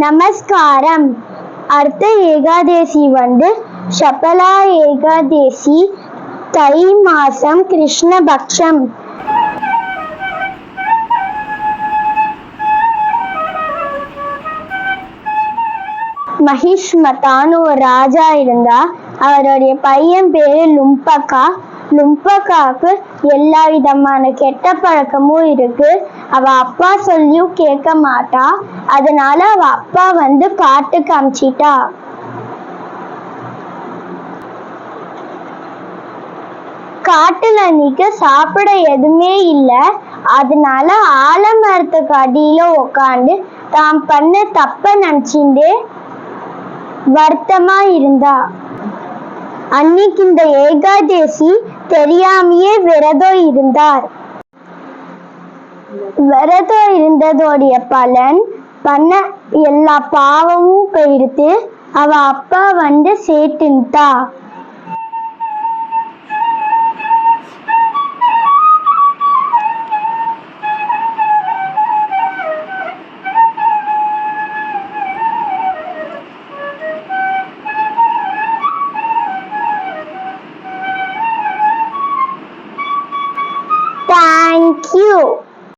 நமஸ்காரம். அடுத்த ஏகாதேசி ஷபலா ஏகாதேசி, தை மாசம் கிருஷ்ணபக்ஷம். மகிஷ்மதான்னு ஒரு ராஜா இருந்தா. அவருடைய பையன் பேரு லும்பகா. லும்பகாக்கு எல்லா விதமான கெட்ட பழக்கமும் இருக்கு. அவ அப்பா சொல்லியும் கேட்க மாட்டா. அதனால அவ அப்பா காட்டுக்கு அமிச்சிட்டா. காட்டுல அன்னைக்கு சாப்பிட எதுவுமே இல்ல. அதனால ஆலமரத்துக்கு அடியில உக்காந்து தாம் பண்ண தப்ப நினைச்சுட்டு வருத்தமா இருந்தா. அன்னைக்கு இந்த ஏகாதேசி தெரியாமையே விரதம் இருந்தார். விரதம் இருந்ததோடைய பலன் பண்ண எல்லா பாவமும் போயிடுத்து. அவ அப்பா சேர்த்துட்டா. Thank you.